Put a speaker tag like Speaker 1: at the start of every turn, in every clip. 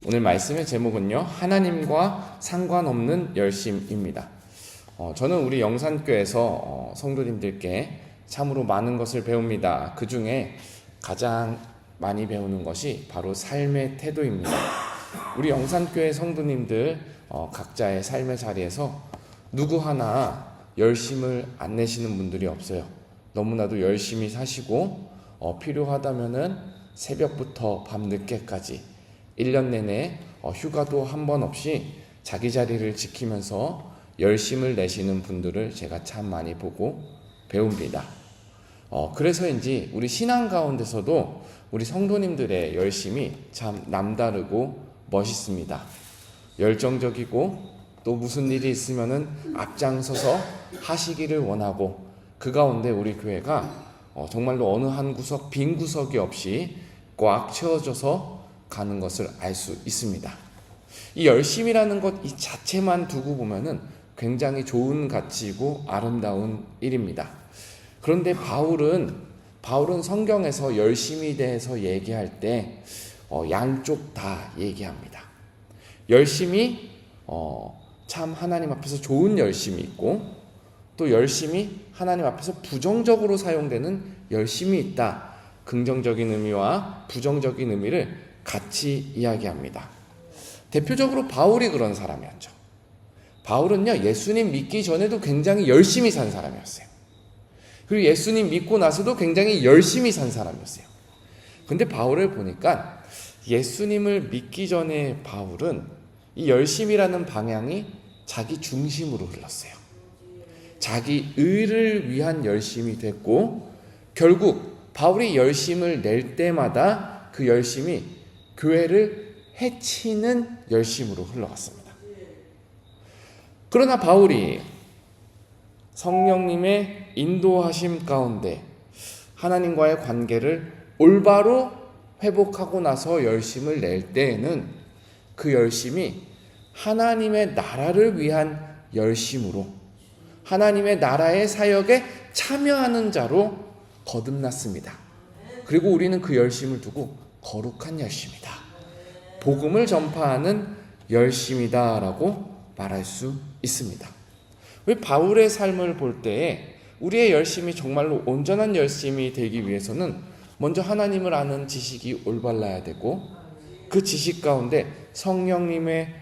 Speaker 1: 오늘 말씀의 제목은요, 하나님과 상관없는 열심입니다. 저는 우리 영산교회에서 성도님들께 참으로 많은 것을 배웁니다. 그 중에 가장 많이 배우는 것이 바로 삶의 태도입니다. 우리 영산교회 성도님들 각자의 삶의 자리에서 누구 하나 열심을 안 내시는 분들이 없어요. 너무나도 열심히 사시고 필요하다면은 새벽부터 밤늦게까지 1년 내내 휴가도 한 번 없이 자기 자리를 지키면서 열심을 내시는 분들을 제가 참 많이 보고 배웁니다. 그래서인지 우리 신앙 가운데서도 우리 성도님들의 열심이 참 남다르고 멋있습니다. 열정적이고 또 무슨 일이 있으면은 앞장서서 하시기를 원하고, 그 가운데 우리 교회가 정말로 어느 한 구석 빈 구석이 없이 꽉 채워져서 가는 것을 알 수 있습니다. 이 열심이라는 것 이 자체만 두고 보면은 굉장히 좋은 가치이고 아름다운 일입니다. 그런데 바울은 성경에서 열심에 대해서 얘기할 때 양쪽 다 얘기합니다. 열심이 참 하나님 앞에서 좋은 열심이 있고, 또 열심이 하나님 앞에서 부정적으로 사용되는 열심이 있다. 긍정적인 의미와 부정적인 의미를 같이 이야기합니다. 대표적으로 바울이 그런 사람이었죠. 바울은요, 예수님 믿기 전에도 굉장히 열심히 산 사람이었어요. 그리고 예수님 믿고 나서도 굉장히 열심히 산 사람이었어요. 근데 바울을 보니까 예수님을 믿기 전에 바울은 이 열심이라는 방향이 자기 중심으로 흘렀어요. 자기 의를 위한 열심이 됐고, 결국 바울이 열심을 낼 때마다 그 열심이 교회를 해치는 열심으로 흘러갔습니다. 그러나 바울이 성령님의 인도하심 가운데 하나님과의 관계를 올바로 회복하고 나서 열심을 낼 때에는 그 열심이 하나님의 나라를 위한 열심으로, 하나님의 나라의 사역에 참여하는 자로 거듭났습니다. 그리고 우리는 그 열심을 두고 거룩한 열심이다, 복음을 전파하는 열심이다라고 말할 수 있습니다. 왜 바울의 삶을 볼 때에 우리의 열심이 정말로 온전한 열심이 되기 위해서는 먼저 하나님을 아는 지식이 올바라야 되고, 그 지식 가운데 성령님의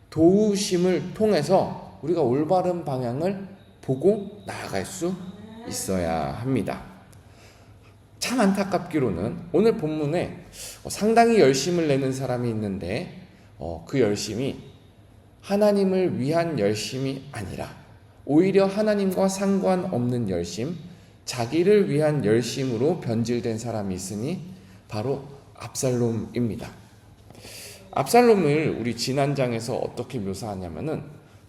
Speaker 1: 도우심을 통해서 우리가 올바른 방향을 보고 나아갈 수 있어야 합니다. 참 안타깝기로는 오늘 본문에 상당히 열심을 내는 사람이 있는데 그 열심이 하나님을 위한 열심이 아니라 오히려 하나님과 상관없는 열심, 자기를 위한 열심으로 변질된 사람이 있으니 바로 압살롬입니다. 압살롬을 우리 지난장에서 어떻게 묘사하냐면은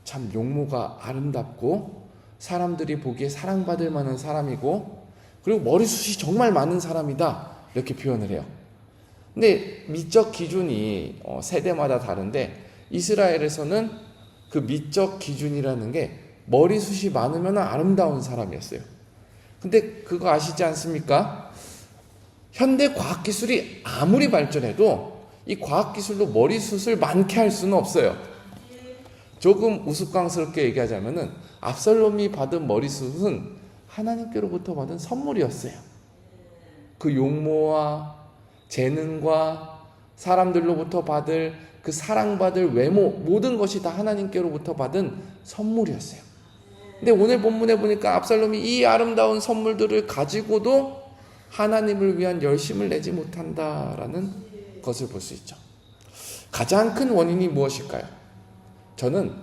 Speaker 1: 참 용모가 아름답고 사람들이 보기에 사랑받을 만한 사람이고, 그리고 머리숱이 정말 많은 사람이다, 이렇게 표현을 해요. 근데 미적 기준이 세대마다 다른데 이스라엘에서는 그 미적 기준이라는 게 머리숱이 많으면 아름다운 사람이었어요. 근데 그거 아시지 않습니까? 현대 과학기술이 아무리 발전해도 이 과학기술로 머리숱을 많게 할 수는 없어요. 조금 우스꽝스럽게 얘기하자면은 압살롬이 받은 머리숱은 하나님께로부터 받은 선물이었어요. 그 용모와 재능과 사람들로부터 받을 그 사랑받을 외모, 모든 것이 다 하나님께로부터 받은 선물이었어요. 근데 오늘 본문에 보니까 압살롬이 이 아름다운 선물들을 가지고도 하나님을 위한 열심을 내지 못한다라는 것을 볼 수 있죠. 가장 큰 원인이 무엇일까요? 저는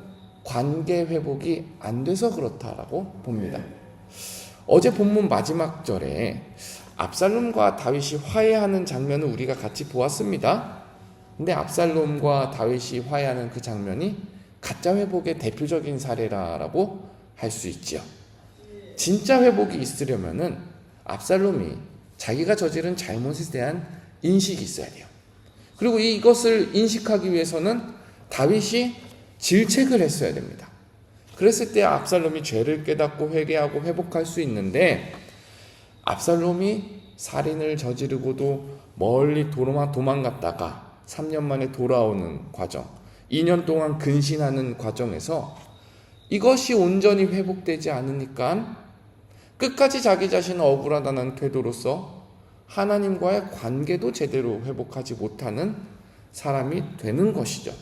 Speaker 1: 관계 회복이 안 돼서 그렇다라고 봅니다. 어제 본문 마지막 절에 압살롬과 다윗이 화해하는 장면을 우리가 같이 보았습니다. 근데 압살롬과 다윗이 화해하는 그 장면이 가짜 회복의 대표적인 사례라고 할 수 있지요. 진짜 회복이 있으려면은 압살롬이 자기가 저지른 잘못에 대한 인식이 있어야 돼요. 그리고 이것을 인식하기 위해서는 다윗이 질책을 했어야 됩니다. 그랬을 때 압살롬이 죄를 깨닫고 회개하고 회복할 수 있는데, 압살롬이 살인을 저지르고도 멀리 도망갔다가 3년 만에 돌아오는 과정, 2년 동안 근신하는 과정에서 이것이 온전히 회복되지 않으니까 끝까지 자기 자신은 억울하다는 태도로서 하나님과의 관계도 제대로 회복하지 못하는 사람이 되는 것이죠.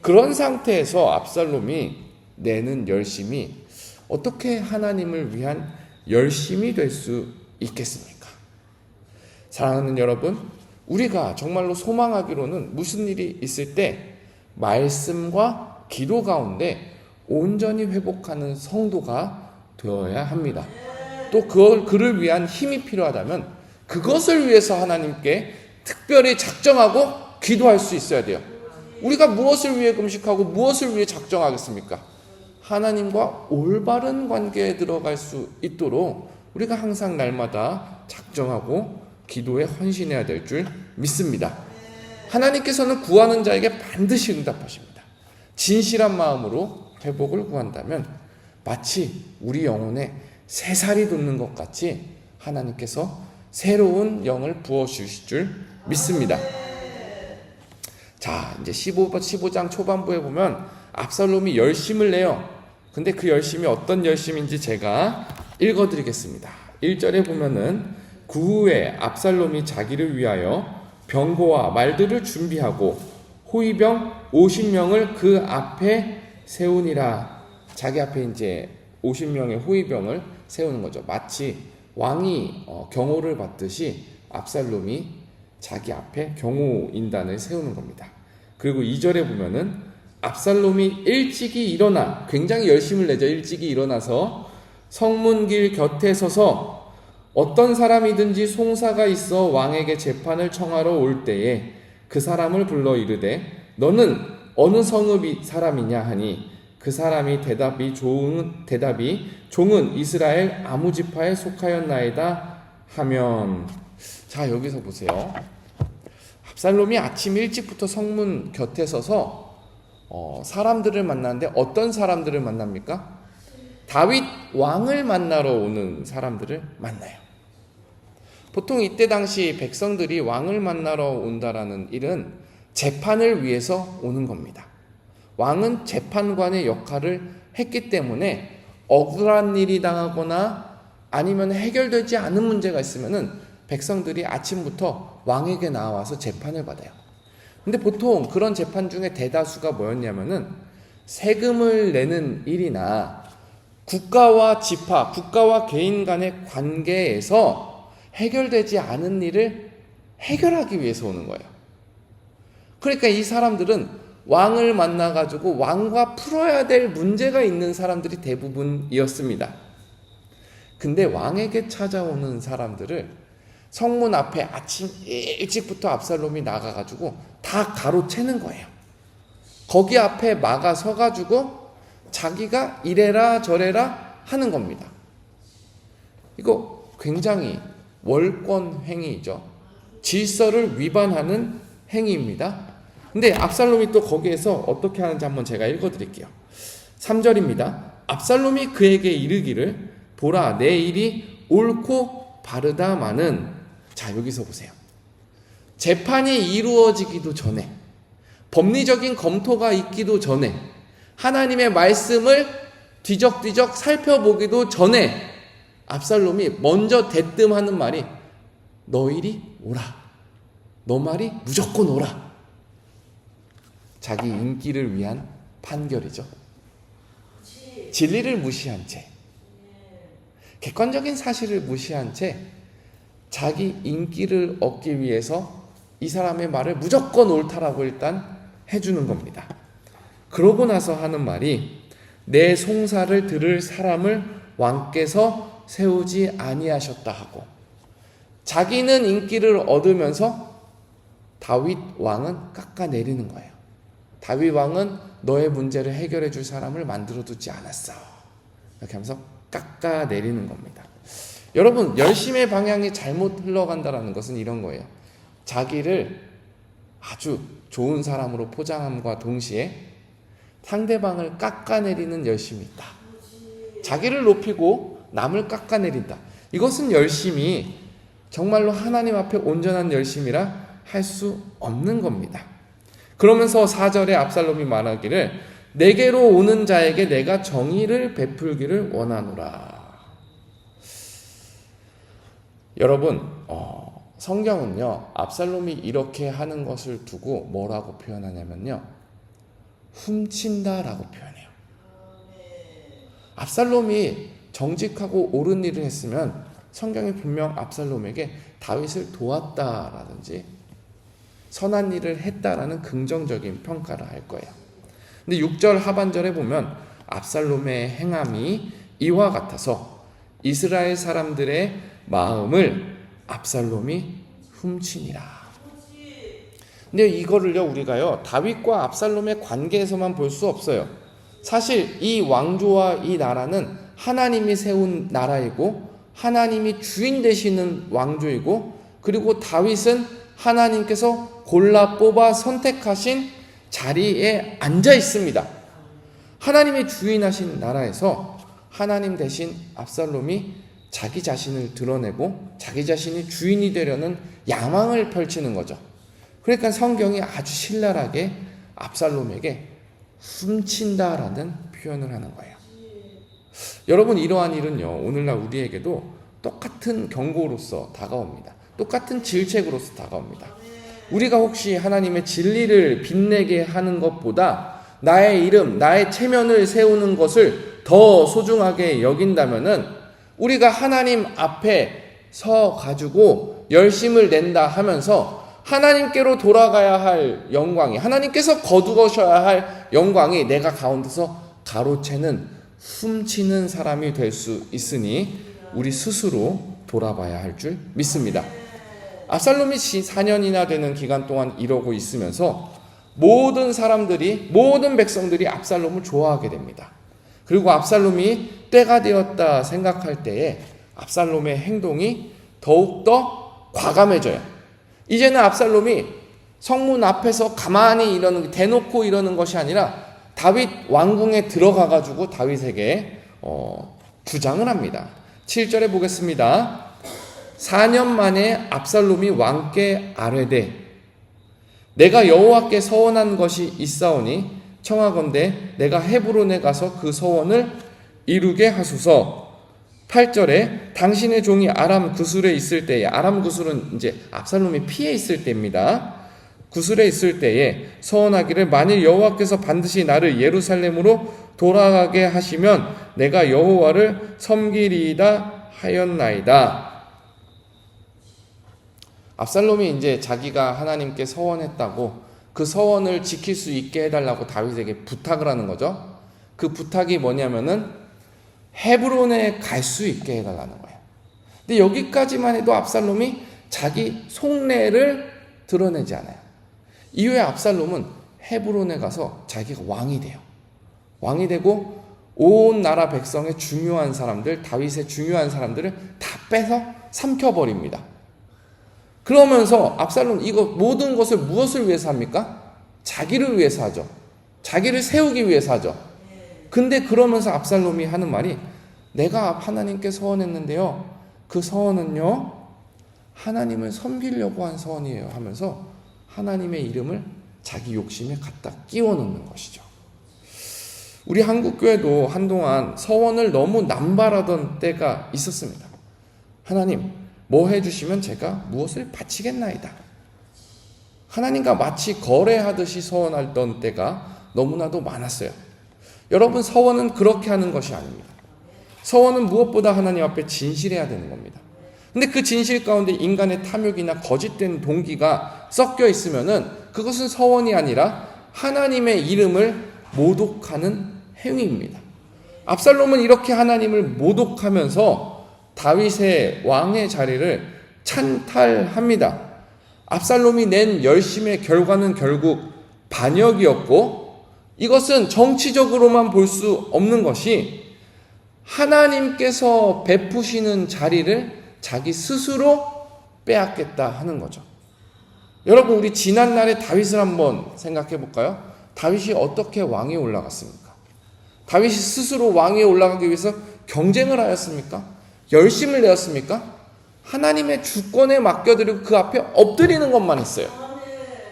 Speaker 1: 그런 상태에서 압살롬이 내는 열심이 어떻게 하나님을 위한 열심이 될 수 있겠습니까? 사랑하는 여러분, 우리가 정말로 소망하기로는 무슨 일이 있을 때 말씀과 기도 가운데 온전히 회복하는 성도가 되어야 합니다. 또 그를 위한 힘이 필요하다면 그것을 위해서 하나님께 특별히 작정하고 기도할 수 있어야 돼요. 우리가 무엇을 위해 금식하고 무엇을 위해 작정하겠습니까? 하나님과 올바른 관계에 들어갈 수 있도록 우리가 항상 날마다 작정하고 기도에 헌신해야 될 줄 믿습니다. 하나님께서는 구하는 자에게 반드시 응답하십니다. 진실한 마음으로 회복을 구한다면 마치 우리 영혼에 새살이 돋는 것 같이 하나님께서 새로운 영을 부어주실 줄 믿습니다. 자, 이제 15장 초반부에 보면 압살롬이 열심을 내요. 근데 그 열심이 어떤 열심인지 제가 읽어드리겠습니다. 1절에 보면은 그 후에 압살롬이 자기를 위하여 병거와 말들을 준비하고 호위병 50명을 그 앞에 세우니라. 자기 앞에 이제 50명의 호위병을 세우는 거죠. 마치 왕이 경호를 받듯이 압살롬이 자기 앞에 경호인단을 세우는 겁니다. 그리고 2절에 보면은 압살롬이 일찍이 일어나, 굉장히 열심을 내죠. 일찍이 일어나서 성문길 곁에 서서 어떤 사람이든지 송사가 있어 왕에게 재판을 청하러 올 때에 그 사람을 불러 이르되 너는 어느 성읍 사람이냐 하니 그 사람이 대답이 종은 이스라엘 아무 지파에 속하였나이다 하면, 자, 여기서 보세요. 압살롬이 아침 일찍부터 성문 곁에 서서 사람들을 만나는데 어떤 사람들을 만납니까? 다윗 왕을 만나러 오는 사람들을 만나요. 보통 이때 당시 백성들이 왕을 만나러 온다라는 일은 재판을 위해서 오는 겁니다. 왕은 재판관의 역할을 했기 때문에 억울한 일이 당하거나 아니면 해결되지 않은 문제가 있으면은 백성들이 아침부터 왕에게 나와서 재판을 받아요. 근데 보통 그런 재판 중에 대다수가 뭐였냐면은 세금을 내는 일이나 국가와 지파, 국가와 개인 간의 관계에서 해결되지 않은 일을 해결하기 위해서 오는 거예요. 그러니까 이 사람들은 왕을 만나가지고 왕과 풀어야 될 문제가 있는 사람들이 대부분이었습니다. 근데 왕에게 찾아오는 사람들을 성문 앞에 아침 일찍부터 압살롬이 나가가지고 다 가로채는 거예요. 거기 앞에 막아 서가지고 자기가 이래라 저래라 하는 겁니다. 이거 굉장히 월권 행위이죠. 질서를 위반하는 행위입니다. 근데 압살롬이 또 거기에서 어떻게 하는지 한번 제가 읽어드릴게요. 3절입니다. 압살롬이 그에게 이르기를 보라 내 일이 옳고 바르다마는, 자, 여기서 보세요. 재판이 이루어지기도 전에, 법리적인 검토가 있기도 전에, 하나님의 말씀을 뒤적뒤적 살펴보기도 전에 압살롬이 먼저 대뜸하는 말이 너 일이 옳아, 너 말이 무조건 옳아. 자기 인기를 위한 판결이죠. 진리를 무시한 채, 객관적인 사실을 무시한 채 자기 인기를 얻기 위해서 이 사람의 말을 무조건 옳다라고 일단 해주는 겁니다. 그러고 나서 하는 말이 내 송사를 들을 사람을 왕께서 세우지 아니하셨다 하고, 자기는 인기를 얻으면서 다윗 왕은 깎아내리는 거예요. 다윗 왕은 너의 문제를 해결해 줄 사람을 만들어 두지 않았어. 이렇게 하면서 깎아내리는 겁니다. 여러분, 열심의 방향이 잘못 흘러간다는 것은 이런 거예요. 자기를 아주 좋은 사람으로 포장함과 동시에 상대방을 깎아내리는 열심이 있다. 자기를 높이고 남을 깎아내린다. 이것은 열심이 정말로 하나님 앞에 온전한 열심이라 할 수 없는 겁니다. 그러면서 4절에 압살롬이 말하기를 내게로 오는 자에게 내가 정의를 베풀기를 원하노라. 여러분, 성경은요, 압살롬이 이렇게 하는 것을 두고 뭐라고 표현하냐면요, 훔친다라고 표현해요. 압살롬이 정직하고 옳은 일을 했으면 성경이 분명 압살롬에게 다윗을 도왔다라든지 선한 일을 했다라는 긍정적인 평가를 할 거예요. 근데 6절 하반절에 보면 압살롬의 행함이 이와 같아서 이스라엘 사람들의 마음을 압살롬이 훔치니라. 근데 이거를요, 우리가요, 다윗과 압살롬의 관계에서만 볼 수 없어요. 사실 이 왕조와 이 나라는 하나님이 세운 나라이고 하나님이 주인 되시는 왕조이고, 그리고 다윗은 하나님께서 골라 뽑아 선택하신 자리에 앉아 있습니다. 하나님이 주인하신 나라에서 하나님 대신 압살롬이 자기 자신을 드러내고 자기 자신이 주인이 되려는 야망을 펼치는 거죠. 그러니까 성경이 아주 신랄하게 압살롬에게 훔친다라는 표현을 하는 거예요. 여러분, 이러한 일은요, 오늘날 우리에게도 똑같은 경고로서 다가옵니다. 똑같은 질책으로서 다가옵니다. 우리가 혹시 하나님의 진리를 빛내게 하는 것보다 나의 이름, 나의 체면을 세우는 것을 더 소중하게 여긴다면은 우리가 하나님 앞에 서 가지고 열심을 낸다 하면서 하나님께로 돌아가야 할 영광이, 하나님께서 거두셔야 할 영광이 내가 가운데서 가로채는, 훔치는 사람이 될 수 있으니 우리 스스로 돌아봐야 할 줄 믿습니다. 압살롬이 4년이나 되는 기간 동안 이러고 있으면서 모든 사람들이, 모든 백성들이 압살롬을 좋아하게 됩니다. 그리고 압살롬이 때가 되었다 생각할 때에 압살롬의 행동이 더욱더 과감해져요. 이제는 압살롬이 성문 앞에서 가만히 이러는, 대놓고 이러는 것이 아니라 다윗 왕궁에 들어가가지고 다윗에게 주장을 합니다. 7절에 보겠습니다. 4년 만에 압살롬이 왕께 아뢰되 내가 여호와께 서원한 것이 있사오니 청하건대 내가 헤브론에 가서 그 서원을 이루게 하소서. 8절에 당신의 종이 아람 구술에 있을 때에, 아람 구술은 이제 압살롬이 피해 있을 때입니다. 구술에 있을 때에 서원하기를 만일 여호와께서 반드시 나를 예루살렘으로 돌아가게 하시면 내가 여호와를 섬기리이다 하였나이다. 압살롬이 이제 자기가 하나님께 서원했다고 그 서원을 지킬 수 있게 해달라고 다윗에게 부탁을 하는 거죠. 그 부탁이 뭐냐면은 헤브론에 갈 수 있게 해달라는 거예요. 근데 여기까지만 해도 압살롬이 자기 속내를 드러내지 않아요. 이후에 압살롬은 헤브론에 가서 자기가 왕이 돼요. 왕이 되고 온 나라 백성의 중요한 사람들, 다윗의 중요한 사람들을 다 빼서 삼켜버립니다. 그러면서 압살롬 이거 모든 것을 무엇을 위해서 합니까? 자기를 위해서 하죠. 자기를 세우기 위해서 하죠. 근데 그러면서 압살롬이 하는 말이 내가 하나님께 서원했는데요, 그 서원은요 하나님을 섬기려고 한 서원이에요 하면서 하나님의 이름을 자기 욕심에 갖다 끼워 넣는 것이죠. 우리 한국교회도 한동안 서원을 너무 남발하던 때가 있었습니다. 하나님 뭐 해주시면 제가 무엇을 바치겠나이다. 하나님과 마치 거래하듯이 서원하던 때가 너무나도 많았어요. 여러분, 서원은 그렇게 하는 것이 아닙니다. 서원은 무엇보다 하나님 앞에 진실해야 되는 겁니다. 근데 그 진실 가운데 인간의 탐욕이나 거짓된 동기가 섞여 있으면은 그것은 서원이 아니라 하나님의 이름을 모독하는 행위입니다. 압살롬은 이렇게 하나님을 모독하면서 다윗의 왕의 자리를 찬탈합니다. 압살롬이 낸 열심의 결과는 결국 반역이었고, 이것은 정치적으로만 볼 수 없는 것이 하나님께서 베푸시는 자리를 자기 스스로 빼앗겠다 하는 거죠. 여러분, 우리 지난날의 다윗을 한번 생각해 볼까요? 다윗이 어떻게 왕위에 올라갔습니까? 다윗이 스스로 왕위에 올라가기 위해서 경쟁을 하였습니까? 열심을 내었습니까? 하나님의 주권에 맡겨드리고 그 앞에 엎드리는 것만 했어요.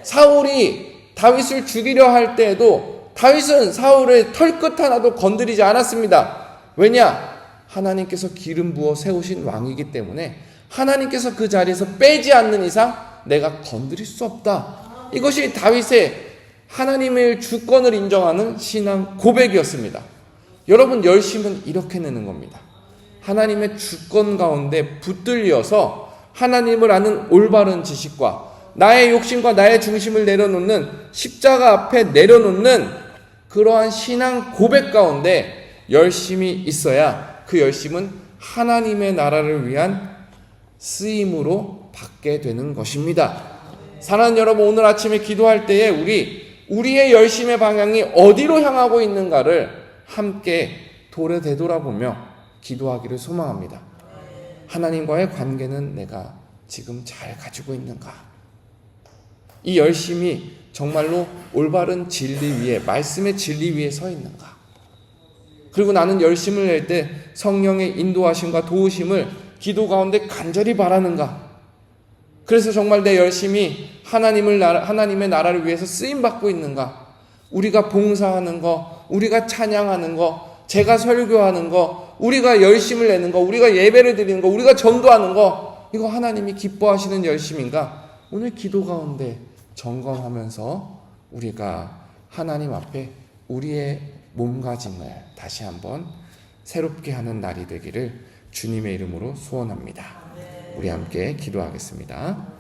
Speaker 1: 사울이 다윗을 죽이려 할 때에도 다윗은 사울의 털끝 하나도 건드리지 않았습니다. 왜냐? 하나님께서 기름 부어 세우신 왕이기 때문에 하나님께서 그 자리에서 빼지 않는 이상 내가 건드릴 수 없다. 이것이 다윗의 하나님의 주권을 인정하는 신앙 고백이었습니다. 여러분, 열심은 이렇게 내는 겁니다. 하나님의 주권 가운데 붙들려서 하나님을 아는 올바른 지식과 나의 욕심과 나의 중심을 내려놓는, 십자가 앞에 내려놓는 그러한 신앙 고백 가운데 열심이 있어야 그 열심은 하나님의 나라를 위한 쓰임으로 받게 되는 것입니다. 사랑하는 여러분, 오늘 아침에 기도할 때에 우리의 열심의 방향이 어디로 향하고 있는가를 함께 되돌아보며 기도하기를 소망합니다. 하나님과의 관계는 내가 지금 잘 가지고 있는가? 이 열심이 정말로 올바른 진리 위에, 말씀의 진리 위에 서 있는가? 그리고 나는 열심을 낼 때 성령의 인도하심과 도우심을 기도 가운데 간절히 바라는가? 그래서 정말 내 열심이 하나님의 나라를 위해서 쓰임받고 있는가? 우리가 봉사하는 거, 우리가 찬양하는 거, 제가 설교하는 거, 우리가 열심을 내는 거, 우리가 예배를 드리는 거, 우리가 전도하는 거, 이거 하나님이 기뻐하시는 열심인가? 오늘 기도 가운데 점검하면서 우리가 하나님 앞에 우리의 몸가짐을 다시 한번 새롭게 하는 날이 되기를 주님의 이름으로 소원합니다. 우리 함께 기도하겠습니다.